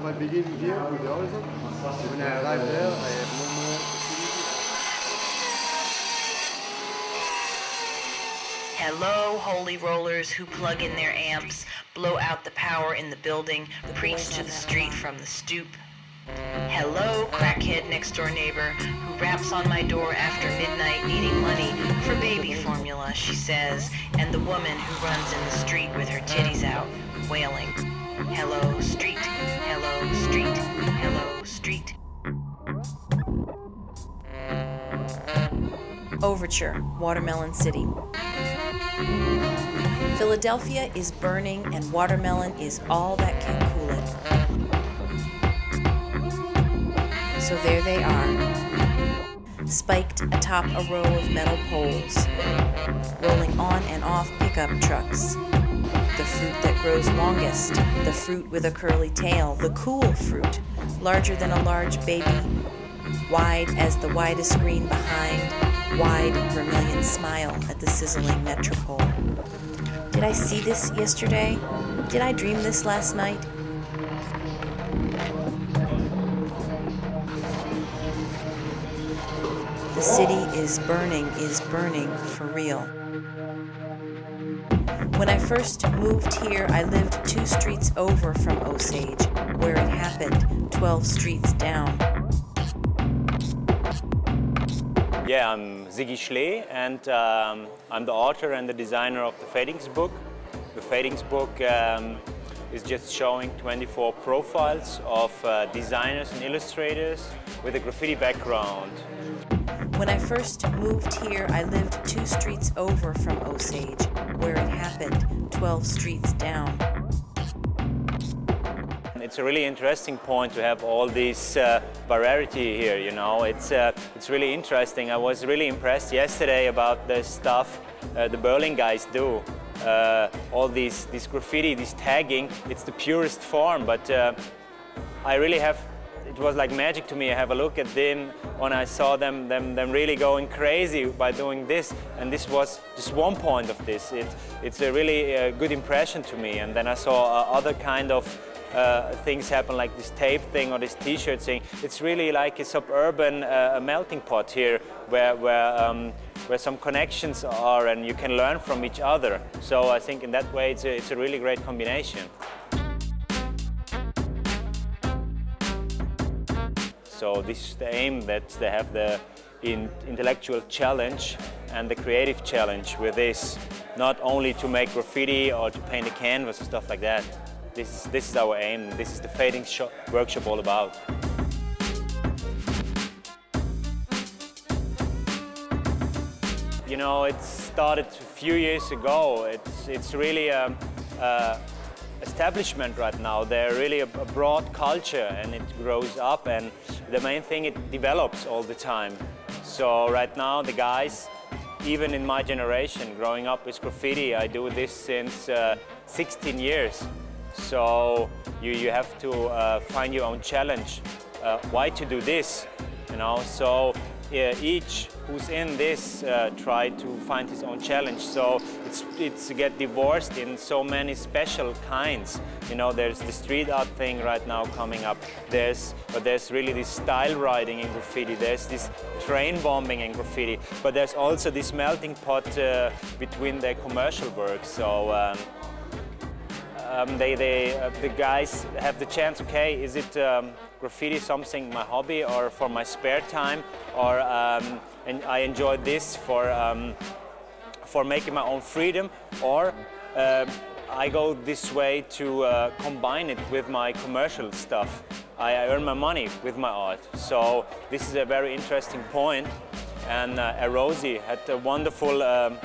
I begin here with the horizon. When I arrive there, I have no more possibility. Hello, holy rollers who plug in their amps, blow out the power in the building, preach to the street from the stoop. Hello, crackhead next-door neighbor who raps on my door after midnight needing money for baby formula, she says, and the woman who runs in the street with her titties out, wailing. Hello, street, hello, street, hello, street. Overture, Watermelon City. Philadelphia is burning and watermelon is all that can cool it. So there they are, spiked atop a row of metal poles, rolling on and off pickup trucks. The fruit that grows longest, the fruit with a curly tail, the cool fruit, larger than a large baby, wide as the widest screen behind, wide vermilion smile at the sizzling metropole. Did I see this yesterday? Did I dream this last night? The city is burning for real. When I first moved here, I lived 2 streets over from Osage, where it happened, 12 streets down. Yeah, I'm Ziggy Schlee, and I'm the author and the designer of the Fadings book. The Fadings book is just showing 24 profiles of designers and illustrators with a graffiti background. When I first moved here, I lived 2 streets over from Osage, where it happened, 12 streets down. It's a really interesting point to have all this variety here, you know. It's really interesting. I was really impressed yesterday about the stuff the Berlin guys do. All this graffiti, this tagging, it's the purest form, but it was like magic to me. I have a look at them when I saw them really going crazy by doing this, and this was just one point of this. It's a really good impression to me, and then I saw other kind of things happen, like this tape thing or this t-shirt thing. It's really like a suburban melting pot here where some connections are and you can learn from each other. So I think in that way it's a really great combination. So this is the aim, that they have the intellectual challenge and the creative challenge with this. Not only to make graffiti or to paint a canvas and stuff like that. This is our aim. This is the Fadings workshop all about. You know, it started a few years ago. It's really establishment right now. They're really a broad culture, and it grows up, and the main thing, it develops all the time. So right now the guys, even in my generation, growing up with graffiti, I do this since 16 years. So you have to find your own challenge. Why to do this? You know, so each who's in this try to find his own challenge. So it's get divorced in so many special kinds. You know, there's the street art thing right now coming up. But there's really this style writing in graffiti. There's this train bombing in graffiti. But there's also this melting pot between the commercial work. So the guys have the chance. Okay, is it graffiti something my hobby or for my spare time, or and I enjoy this for making my own freedom, or I go this way to combine it with my commercial stuff. I earn my money with my art. So this is a very interesting point. And Erosi had a wonderful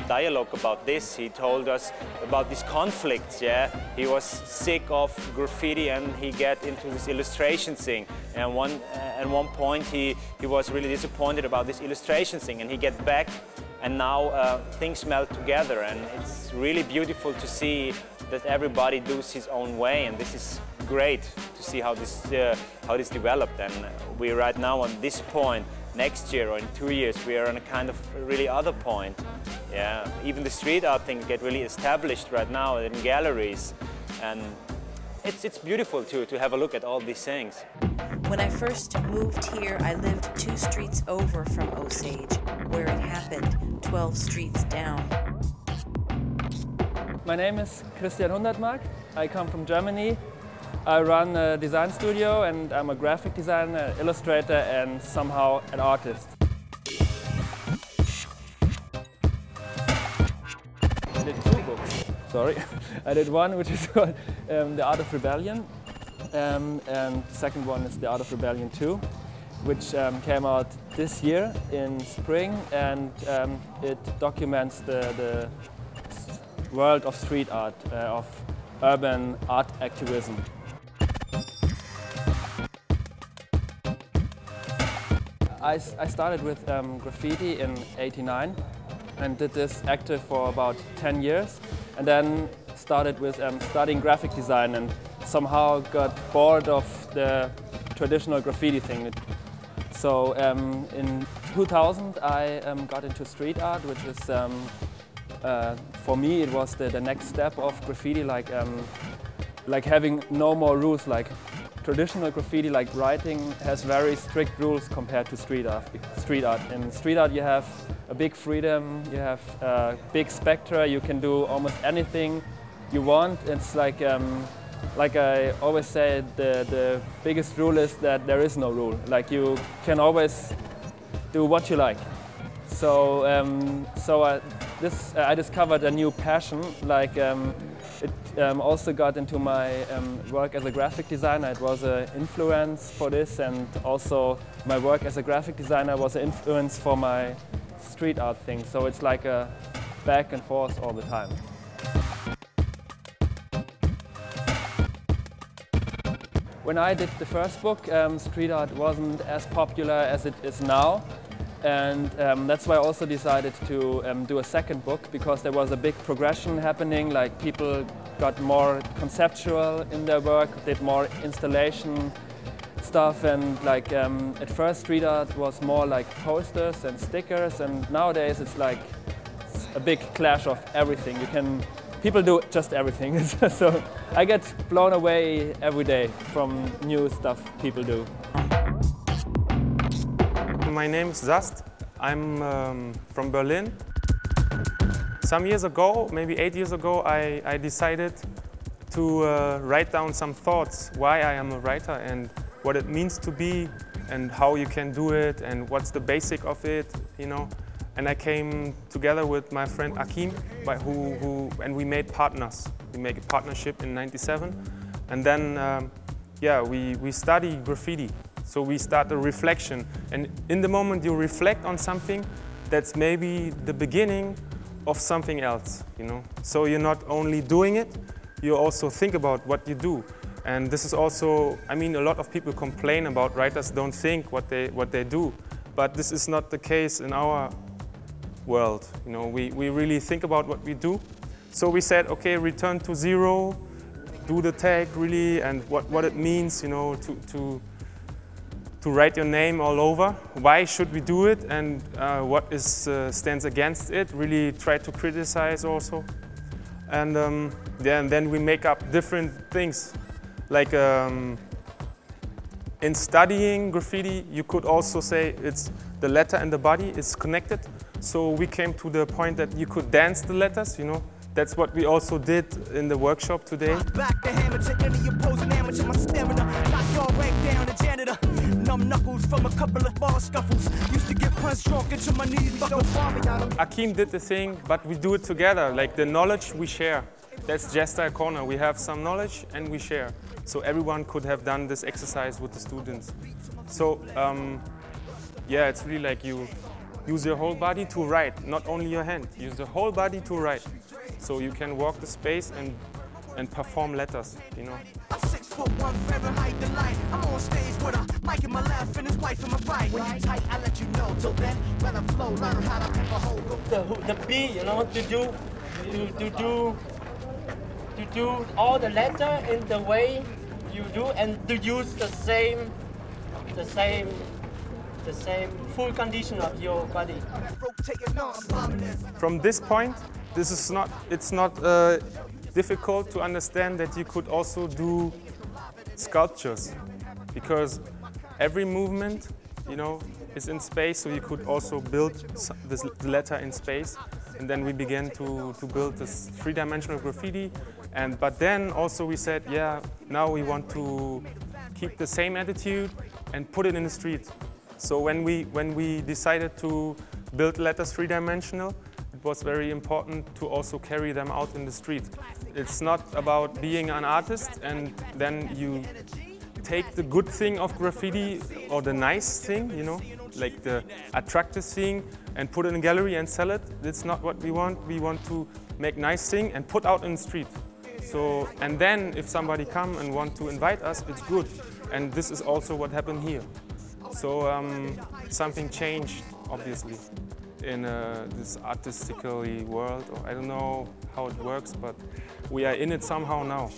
dialogue about this. He told us about these conflicts, yeah? He was sick of graffiti and he got into this illustration thing. And at one point he was really disappointed about this illustration thing, and he get back, and now things melt together, and it's really beautiful to see that everybody does his own way, and this is great to see how this developed. And we're right now on this point. Next year or in 2 years, we are on a kind of really other point. Yeah, even the street art thing get really established right now in galleries, and it's beautiful to have a look at all these things. When I first moved here, I lived 2 streets over from Osage, where it happened, 12 streets down. My name is Christian Hundertmark. I come from Germany. I run a design studio and I'm a graphic designer, illustrator and somehow an artist. I did 2 books, sorry. I did one which is called The Art of Rebellion and the second one is The Art of Rebellion 2, which came out this year in spring, and it documents the world of street art, of urban art activism. I started with graffiti in '89 and did this active for about 10 years, and then started with studying graphic design and somehow got bored of the traditional graffiti thing. So in 2000 I got into street art, which is for me it was the next step of graffiti, like having no more rules. Like traditional graffiti, like writing, has very strict rules compared to street art. In street art you have a big freedom, you have a big spectra, you can do almost anything you want. It's like I always say, the biggest rule is that there is no rule. Like you can always do what you like. So I discovered a new passion. Like it also got into my work as a graphic designer. It was an influence for this, and also my work as a graphic designer was an influence for my street art thing. So it's like a back and forth all the time. When I did the first book, street art wasn't as popular as it is now. And that's why I also decided to do a second book, because there was a big progression happening. Like people got more conceptual in their work, did more installation stuff, and like at first street art was more like posters and stickers, and nowadays it's like a big clash of everything. People do just everything. So I get blown away every day from new stuff people do. My name is Zast. I'm from Berlin. Some years ago, maybe 8 years ago, I decided to write down some thoughts why I am a writer and what it means to be and how you can do it and what's the basic of it, you know. And I came together with my friend Akim, and we made partners. We made a partnership in '97, and then we study graffiti. So we start a reflection, and in the moment you reflect on something, that's maybe the beginning of something else, you know. So you're not only doing it, you also think about what you do. And this is also, I mean, a lot of people complain about writers don't think what they do, but this is not the case in our world. You know, we really think about what we do. So we said, okay, return to zero, do the tag really, and what it means, you know, to write your name all over. Why should we do it, and what stands against it? Really try to criticize also, and then we make up different things. Like in studying graffiti, you could also say it's the letter and the body is connected. So we came to the point that you could dance the letters, you know. That's what we also did in the workshop today. Back the hammer to any opposing amateur, my stamina. Knock your rank down the janitor. Numb knuckles from a couple of bar scuffles. Used to get punch drunk into my knees. Akim did the thing, but we do it together. Like the knowledge we share. That's just our corner. We have some knowledge and we share. So everyone could have done this exercise with the students. So yeah, it's really like you use your whole body to write, not only your hand. Use the whole body to write. So you can walk the space and perform letters, you know. 6'1" Fahrenheit delight. I'm on stage with a mic in my left and his wife in my right. When you tight, I let you know. Till then, when I flow, learn how to pick a hole. The beat, you know, to do all the letter in the way you do, and to use the same full condition of your body. From this point, it's not difficult to understand that you could also do sculptures, because every movement, you know, is in space, so you could also build this letter in space. And then we began to build this three-dimensional graffiti. But then also we said, yeah, now we want to keep the same attitude and put it in the street. So when we decided to build letters three-dimensional, it was very important to also carry them out in the street. It's not about being an artist and then you take the good thing of graffiti or the nice thing, you know, like the attractive thing, and put it in a gallery and sell it. That's not what we want. We want to make nice thing and put out in the street. So, and then if somebody come and want to invite us, it's good. And this is also what happened here. So something changed, obviously, in this artistically world. Or I don't know how it works, but we are in it somehow now.